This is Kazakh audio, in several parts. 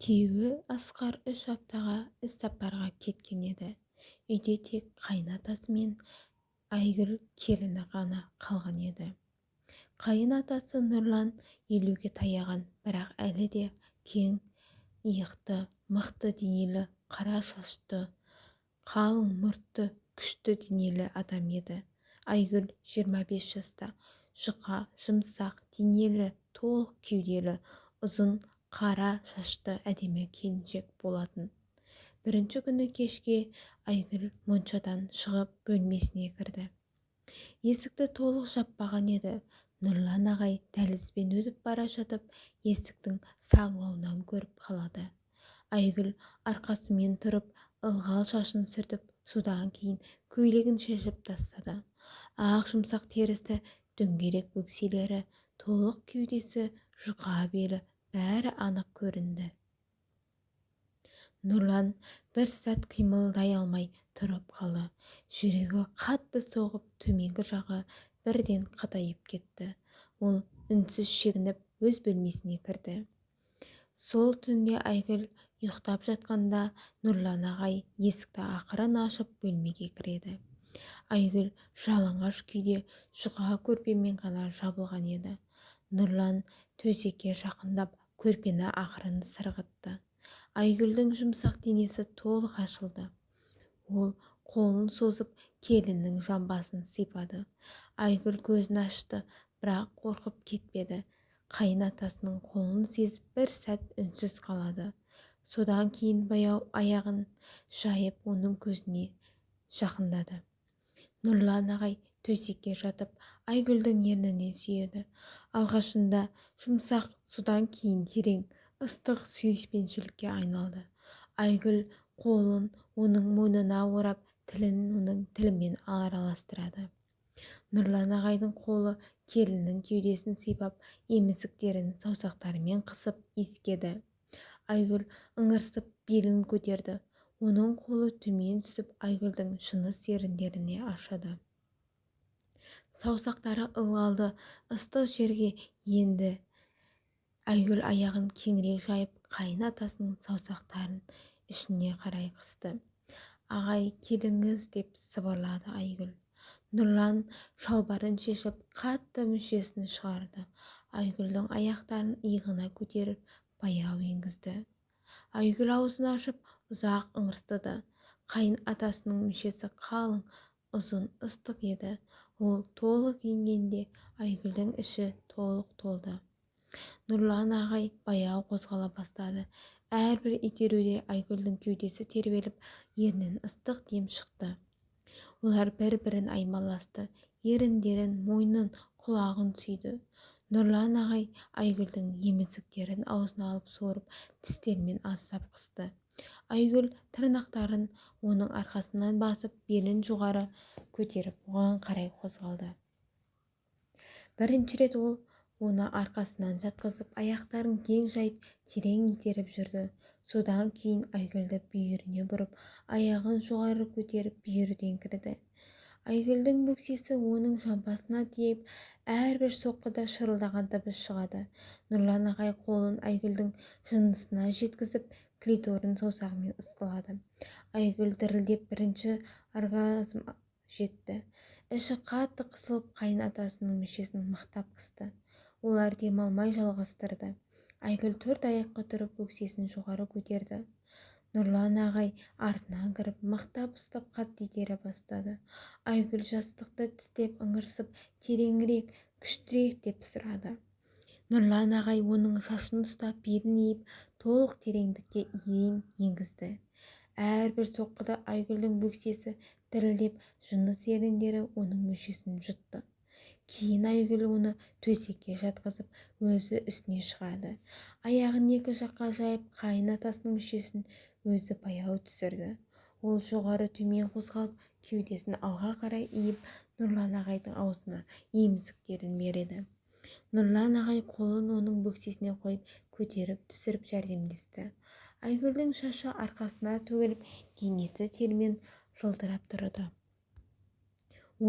Күйеуі Асқар 3 аптаға іссапарға кеткен еді. Үйде тек қайын-атасы мен Айгүл келіні ғана қалған еді. Қайын-атасы Нұрлан 50-ге таяған, бірақ әлі де кең иықты, мықты денелі, қара шашты, қалың мұртты, күшті денелі адам еді. Айгүл 25 жаста, жұқа, жұмсақ денелі, толық кеуделі, ұзын қара шашты әдемі келіншек болатын. Бірінші күні кешке Айгүл моншадан шығып бөлмесіне кірді. Есікті толық жаппаған еді. Нұрлан ағай дәлізбен өтіп бара жатып, есіктің саңлауынан көріп қалады. Айгүл арқасымен тұрып, ылғал шашын сүртіп, содан кейін көйлегін шешіп тастады. Ақ жұмсақ терісі, дөңгелек бөкселері, толық кеудесі, жұқа белі бәрі анық көрінді. Нұрлан бір сәт қимылдай алмай тұрып қалды. Жүрегі қатты соғып, төменгі жағы бірден қатайып кетті. Ол үнсіз шегініп өз бөлмесіне кірді. Сол түнде Айгүл ұйықтап жатқанда Нұрлан ағай есікті ақырын ашып бөлмеге кіреді. Айгүл жалаңаш күйде жұқа көрпемен ғана жабылған еді. Нұрлан төсекке жақындап көрпені ақырын сырғытты. Айгүлдің жұмсақ денесі толық ашылды. Ол қолын созып келіннің жамбасын сипады. Айгүл көзін ашты, бірақ қорқып кетпеді. Қайын-атасының қолын сезіп бір сәт үнсіз қалады. Содан кейін баяу аяғын жайып оның көзіне жақындады. Нұрлан ағай төсекке жатып Айгүлдің ернінен сүйеді. Алғашында жұмсақ, содан кейін терең, ыстық сүйіспеншілікке айналды. Айгүл қолын оның мойнына орап, тілін оның тілімен араластырады. Нұрлан ағайдың қолы келіннің кеудесін сипап, емізіктерін саусақтарымен қысып иіскеді. Айгүл ыңырсып белін көтерді. Оның қолы төмен түсіп, Айгүлдің жыныс еріндеріне ашады. Саусақтары ылғалды, ыстық жерге енді. Айгүл аяғын кеңірек жайып, қайын-атасының саусақтарын ішіне қарай қысты. «Ағай, келіңіз», деп сыбырлады Айгүл. Нұрлан шалбарын шешіп, қатты мүшесін шығарды. Айгүлдің аяқтарын иығына көтеріп, баяу енгізді. Айгүл аузын ашып, ұзақ ыңырсыды. Қайын-атасының мүшесі қалың, ұзын, ыстық еді. Ол толық енгенде Айгүлдің іші толық толды. Нұрлан ағай баяу қозғала бастады. Әрбір итеруде Айгүлдің кеудесі тербеліп, ернін ыстық дем шықты. Олар бір-бірін аймаласты. Еріндерін, мойнын, құлағын сүйді. Нұрлан ағай Айгүлдің емізіктерін аузына алып сорып, тістермен аздап қысты. Айгүл тырнақтарын оның арқасынан басып, белін жоғары көтеріп, оған қарай қозғалды. Бірінші рет ол оны арқасынан жатқызып, аяқтарын кең жайып, терең итеріп жүрді. Содан кейін Айгүлді бүйіріне бұрып, аяғын жоғары көтеріп, бүйірден кірді. Айгүлдің бөксесі оның жамбасына тиіп, әрбір соққыда шырылдаған дыбыс шығады. Нұрлан ағай қолын Айгүлдің жынысына жеткізіп, клиторын саусағымен ысқылады. Айгүл дірілдеп бірінші оргазм жетті. Іші қатты қысылып, қайын-атасының мүшесін мықтап қысты. Олар демалмай жалғастырды. Айгүл 4 аяққа тұрып, бөксесін жоғары көтерді. Нұрлан ағай артынан кіріп, мықтап ұстап қатты итере бастады. Айгүл жастықты тістеп ыңырсып, тереңірек, күштірек деп сұрады. Нұрлан ағай оның шашын ұстап, белін иіп, толық тереңдікке дейін енгізді. Әрбір соққыда Айгүлдің бөксесі дірілдеп, жыныс еріндері оның мүшесін жұтты. Кейін Айгүл оны төсекке жатқызып, өзі үстіне шығады. Аяғын екі жаққа жайып, қайын-атасының мүшесін өзі баяу түсірді. Ол жоғары төмен қозғалып, кеудесін алға қарай иіп, Нұрлан ағайдың аузына емізіктерін береді. Нұрлан ағай қолын оның бөксесіне қойып, көтеріп түсіріп жәрдемдесті. Айгүлдің шашы арқасына төгіліп, денесі термен жылтырап тұрды.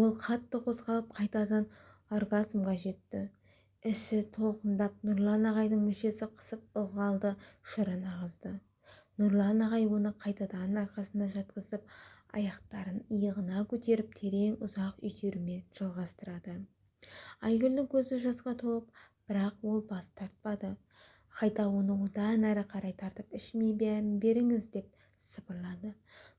Ол қатты қозғалып, қайтадан оргазмға жетті. Іші толқындап, Нұрлан ағайдың мүшесі қысып ылғалды шырын ағызды. Нұрлан ағай оны қайтадан арқасына жатқызып, аяқтарын иығына көтеріп терең ұзақ итерумен жалғастырады. Айгүлдің көзі жасқа толып, бірақ ол бас тартпады. Қайта оны одан әрі қарай тартып, ішіме бәрін беріңіз деп сыбырлады.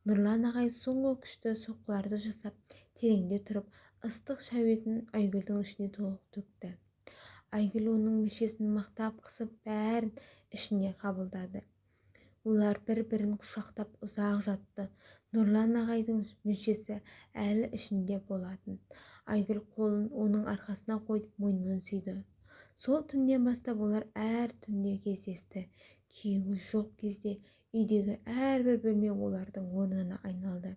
Нұрлан ағай соңғы күшті соққыларды жасап, тереңде тұрып, ыстық шәуетін Айгүлдің ішіне толық төкті. Айгүл оның мүшесін мықтап қысып, бәрін ішіне қабылдады. Олар бір-бірін құшақтап ұзақ жатты. Нұрлан ағайдың мүшесі әлі ішінде болатын. Айгүл қолын оның арқасына қойып мойнынан сүйді. Сол түннен бастап олар әр түнде кездесті. Күйеуі жоқ кезде үйдегі әрбір бөлме олардың орнына айналды.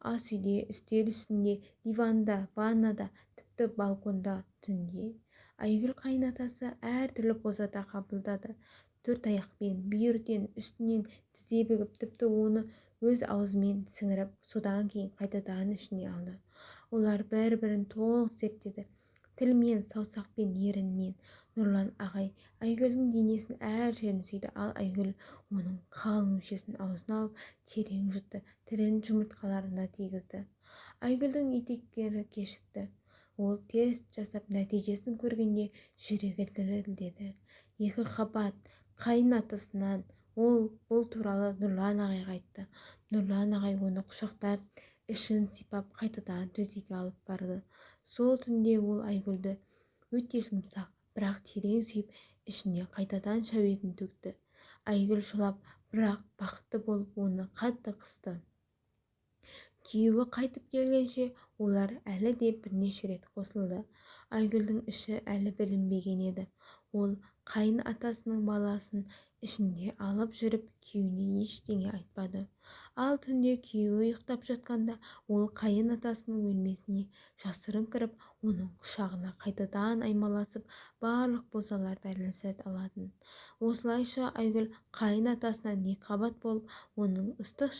Ас үйде, үстел үстінде, диванда, ваннада, тіпті балконда түнде. Айгүл қайынатасы әртүрлі позада қабылдады. Төрт аяқпен, бүйірден, үстінен тізе бүгіп, тіпті оны өз аузымен сіңіріп, содан кейін қайтадан ішіне алды. Олар бір-бірін толық зерттеді. Тілмен, саусақпен, ерінмен. Нұрлан ағай Айгүлдің денесін әр жерін сүйді, ал Айгүл оның қалың мүшесін аузына алып терең жұтты, тілін жұмыртқаларына тигізді. Айгүлдің етектері кешікті. Ол тест жасап нәтижесін көргенде жүрегі дірілдеді. Екі қабат қайын атасынан ол бұл туралы Нұрлан ағайға айтты. Нұрлан ағай оны құшақтап, ішін сипап, қайтадан төсекке алып барды. Сол түнде ол Айгүлді өте жұмсақ, бірақ терең сүйіп, ішіне қайтадан шәуетін төкті. Айгүл жылап, бірақ бақытты болып оны қатты қысты. Күйеуі қайтып келгенше олар әлі де бірнеше рет қосылды. Айгүлдің іші әлі білінбеген еді. Ол қайын атасының баласын ішінде алып жүріп, күйеуіне ештеңе айтпады. Ал түнде күйеуі ұйықтап жатқанда ол қайын атасының бөлмесіне жасырын кіріп, оның құшағына қайтадан аймаласып, барлық бозалардан ләззат алатын. Осылайша Айгүл қайын атасынан екіқабат болып, оның ыстық